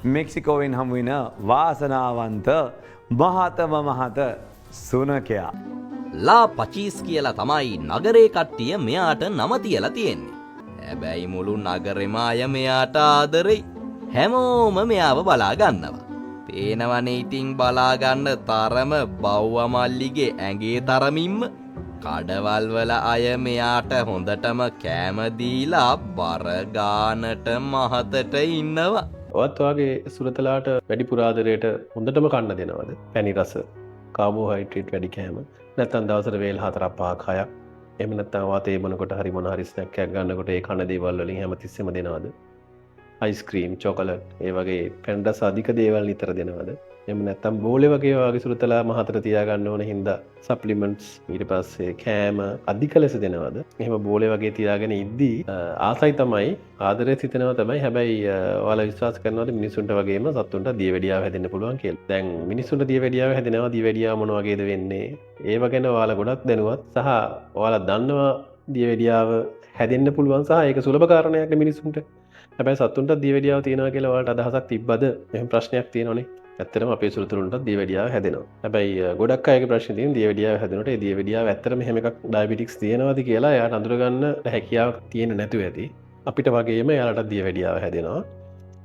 මෙක්සිකෝවෙන් හමුවෙන වාසනාවන්ත මහතම මහත සුනකයා. ලා පචීස් කියලා තමයි නගරේ කට්ටිය මෙයාට නම තියලා තියෙන්නේ. හැබැයි මුළු නගරෙම අය මෙයාට ආදරෙයි. හැමෝම මෙයාව බලා ගන්නවා. පේනවනේ ඉතින් බලා ගන්න තරම බව්ව මල්ලිගේ ඇඟේ තරමින්ම කඩවල් වල අය මෙයාට හොඳටම කෑම දීලා බර ගානට මහතට ඉන්නවා. ඔයත් වගේ සුරතලාට වැඩිපුර ආදරයට හොඳටම කන්න දෙනවද? පැණි රස, කාබෝහයිඩ්‍රේට් වැඩි කෑම. නැත්නම් දවසට වේල් 4-5ක් 6ක්. එහෙම නැත්නම් වාතේ බොනකොට හරි මොන හරි ස්නැක් එකක් ගන්නකොට ඒ කන දේවල් වලින් හැමතිස්සෙම දෙනවද? අයිස්ක්‍රීම්, චොකලට්, ඒ වගේ පැණි රස අධික දේවල් නිතර දෙනවද? එහෙම නැත්නම් බෝලේ වගේ සුරතලා මහතට තියාගන්න ඕන හින්දා සප්ලිමන්ට්ස් ඊට පස්සේ කෑම අධික ලෙස දෙනවද? එහෙම බෝලේ වගේ තියාගෙන ඉද්දී ආසයි තමයි ආදරේ සිතනවා තමයි. හැබැයි ඔයාලා විශ්වාස කරනවද මිනිසුන්ට වගේම සත්තුන්ට දියවැඩියාව හැදෙන්න පුළුවන් කියලා? දැන් මිනිසුන්ට දියවැඩියාව හැදෙනවා. දියවැඩියාව මොන වගේද වෙන්නේ? ඒව ගැන ඔයාලා ගොඩක් දැනුවත් සහ ඔයාලා දන්නවා දියවැඩියාව හැදෙන්න පුළුවන් සහ ඒක සුලභ කාරණයක් නේ මිනිසුන්ට. හැබැයි සත්තුන්ට දියවැඩියාව තියනවා කියලා ඔයාලට අදහසක් තිබ්බද? එහෙම ප්‍රශ්නයක් තියෙනවනේ. ඇත්තටම අපේ සුළුතුරුන්ට දියවැඩියාව හැදෙනවා. හැබැයි ගොඩක් අයගේ ප්‍රශ්නේ තියෙන දියවැඩියාව හැදෙනකොට ඒ දියවැඩියාව ඇත්තටම එහෙම එකක් ඩයබටික්ස් තියෙනවද කියලා එයාට අඳුරගන්න හැකියාවක් තියෙන්නේ නැතුව ඇති. අපිට වගේම එයාලට දියවැඩියාව හැදෙනවා.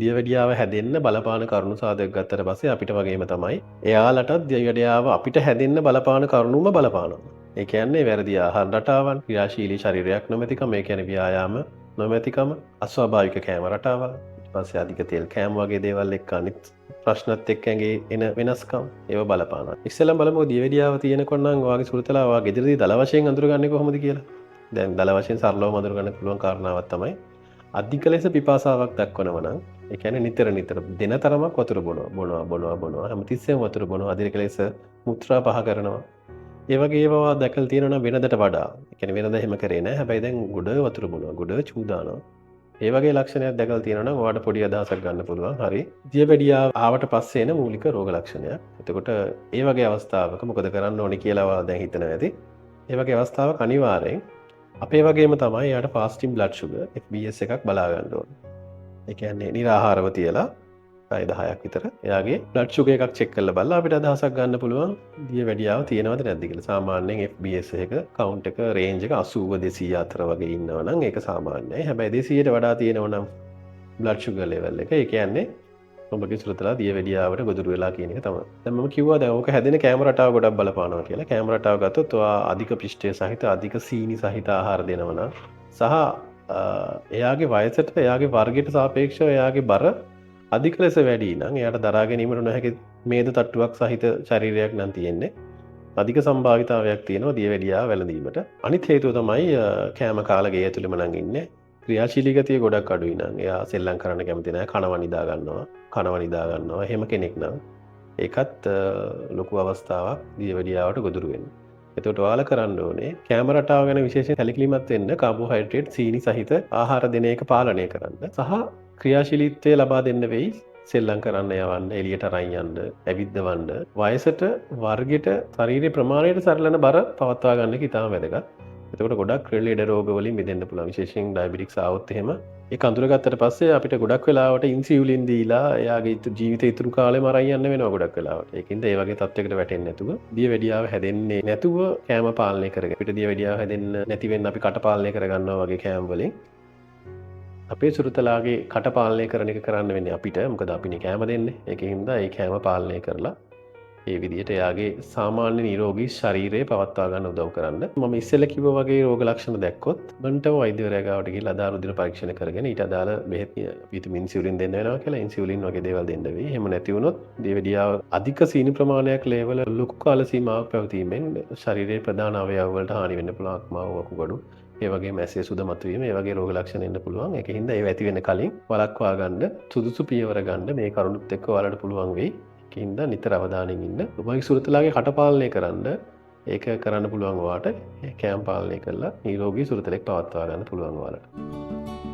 දියවැඩියාව හැදෙන්න බලපාන කරුණු සාධක ගත්තට පස්සේ අපිට වගේම තමයි එයාලටත් දියවැඩියාව අපිට හැදෙන්න බලපාන කරුණුම බලපානවා. ඒ කියන්නේ වැරදි ආහාර රටාවන්, ක්‍රියාශීලී ශරීරයක් නොමැතිකම, ඒ කියන්නේ ව්‍යායාම නොමැතිකම, අස්වාභාවික කෑම රටාවල්, ඊට පස්සේ අධික තෙල් කෑම වගේ දේවල් එක්ක අනිත් ප්‍රශ්නත් එක්ක ඇඟේ එන වෙනස්කම් ඒව බලපානවා. ඉස්සෙල්ලම බලමු දියවැඩියාව තියෙනකොට නම් ඔයාගේ සුළුතලා ඔයා ගෙදරදී දල වශයෙන් අඳුරගන්නේ කොහොමද කියලා. දැන් දල වශයෙන් සරලවම අඳුරගන්න පුළුවන් කාරණාවක් තමයි අධික ලෙස පිපාසාවක් දක්වනවා නම් ඒ කියන්නේ නිතර දෙන තරමක් වතුර බොනවා හැමතිස්සෙම වතුර බොනවා, අධික ලෙස මුත්‍රා පහ කරනවා. ඒ වගේ ඒවා දැකලා තියෙනවා නම් වෙනදට වඩා. ඒ කියන්නේ වෙනද එහෙම කරේ නැහැ. හැබැයි දැන් ගොඩ වතුර බොනවා, ගොඩ චූ දානවා. ඒ වගේ ලක්ෂණයක් දැකලා තියෙනවා නම් ඔයාලට පොඩි අදහසක් ගන්න පුළුවන්. හරි. දියවැඩියාව ආවට පස්සේ එන මූලික රෝග ලක්ෂණයක්. එතකොට ඒ වගේ අවස්ථාවක මොකද කරන්න ඕනේ කියලා ඔයාලා දැන් හිතනවා ඇති. ඒ වගේ අවස්ථාවක අනිවාර්යෙන් අපේ වගේම තමයි යාට ෆාස්ටිං බ්ලඩ් ෂුගර් FBS එකක් බලා ගන්න ඕනේ. ඒ කියන්නේ නිරාහාරව තියලා පැය 10ක් විතර එයාගේ බ්ලඩ් ෂුගර් එකක් චෙක් කරලා බලලා අපිට අදහසක් ගන්න පුළුවන් දියවැඩියාව තියෙනවද නැද්ද කියලා. සාමාන්‍යයෙන් FBS එක කවුන්ට් එක රේන්ජ් එක 80 200 අතර වගේ ඉන්නවා නම් ඒක සාමාන්‍යයි. හැබැයි 200ට වඩා තියෙනවා නම් බ්ලඩ් ෂුගර් ලෙවල් එක ඒ කියන්නේ ඔබගේ සුළුතලා දියවැඩියාවට ගොදුරු වෙලා කියන එක තමයි. දැන් මම කිව්වා දැන් ඕක හැදෙන කැම රටාව ගොඩක් බලපානවා කියලා. කැම රටාව ගත්තොත් ඔයා අධික පිෂ්ඨය සහිත අධික සීනි සහිත ආහාර දෙනවා නම් සහ එයාගේ වයසට එයාගේ වර්ගයට සාපේක්ෂව එයාගේ බර අධික ලෙස වැඩි නම් එයාට දරා ගැනීමට නොහැකි මේද තට්ටුවක් සහිත ශරීරයක් නම් තියෙන්නේ. අධික සම්භාවිතාවයක් තියෙනවා දියවැඩියාව වැළඳීමට. අනිත් හේතුව තමයි කෑම කාලා ගේ ඇතුළෙම නම් ඉන්නේ. ක්‍රියාශීලී ගතිය ගොඩක් අඩුයි නම් එයා සෙල්ලම් කරන්න කැමති නැහැ. කනවා නිදා ගන්නවා. එහෙම කෙනෙක් නම් ඒකත් ලොකු අවස්ථාවක් දියවැඩියාවට ගොදුරු වෙන්න. එතකොට ඔයාලා කරන්න ඕනේ කෑම රටාව ගැන විශේෂයෙන් සැලකිලිමත් වෙන්න. කාබෝහයිඩ්‍රේට් සීනි සහිත ආහාර දෙන එක පාලනය කරන්න. සහ ක්‍රියාශීලීත්වය ලබා දෙන්න වෙයි. සෙල්ලම් කරන්න යවන්න, එළියට අරන් යන්න, ඇවිද්දවන්න, වයසට වර්ගයට ශරීරයේ ප්‍රමාණයට සරලන බර පවත්වා ගන්න එක ඉතාම වැදගත්. එතකොට ගොඩක් ලෙඩ රෝග වලින් මිදෙන්න පුළුවන්. විශේෂයෙන් ඩයබටික්ස් ආවොත් එහෙම ඒක අඳුරගත්තට පස්සේ අපිට ගොඩක් වෙලාවට ඉන්සියුලින් දීලා එයාගේ ජීවිතය ඉතුරු කාලෙම අරන් යන්න වෙනවා ගොඩක් වෙලාවට. ඒකින්ද ඒ වගේ තත්යකට වැටෙන්නේ නැතුව දියවැඩියාව හැදෙන්නේ නැතුව කෑම පාලනය කරගෙන අපිට දියවැඩියාව හැදෙන්න නැති වෙන්න අපි කට පාලනය කරගන්නවා වගේ කෑම වලින් අපේ සුරුතලාගේ කට පාලනය කරන එක කරන්න වෙන්නේ අපිට. මොකද අපිනේ කෑම දෙන්නේ. ඒකින්ද ඒ කෑම පාලනය කරලා ඒ විදිහට එයාගේ සාමාන්‍ය නිරෝගී ශරීරය පවත්වා ගන්න උදව් කරන්න. මම ඉස්සෙල්ලා කිව්වා වගේ රෝග ලක්ෂණ දැක්කොත් මන්ටව වෛද්‍යවරයා ගාවට ගිහලා අදාළ රුධිර පරීක්ෂණ කරගෙන ඊට අදාළ බෙහෙත් විටමින් ඉන්සියුලින් දෙන්න වෙනවා කියලා ඉන්සියුලින් වගේ දේවල් දෙන්න වෙයි. එහෙම නැති වුණොත් දියවැඩියාව අධික සීනි ප්‍රමාණයක් ලේවල ලොකු කාල සීමාවක් පැවතීමෙන් ශරීරයේ ප්‍රධාන අවයව වලට හානි වෙන්න පුළුවන්. අක්මාව වකුගඩු ඒ වගේම ඇසේ සුද මතුවීම ඒ වගේ රෝග ලක්ෂණ එන්න පුළුවන්. ඒකින්ද ඒව ඇති වෙන කලින් වළක්වා ගන්න සුදුසු පියවර ගන්න මේ කරුණුත් එක්ක ඔයාලට පුළුවන් වෙයි. ඒකින්ද නිතර අවධානයෙන් ඉන්න. ඔබගේ සුරතලාගේ කට පාලනය කරන්න ඒක කරන්න පුළුවන් ඔයාට. කෑම පාලනය කරලා නිරෝගී සුරතලෙක් පවත්වා ගන්න පුළුවන් ඔයාලට.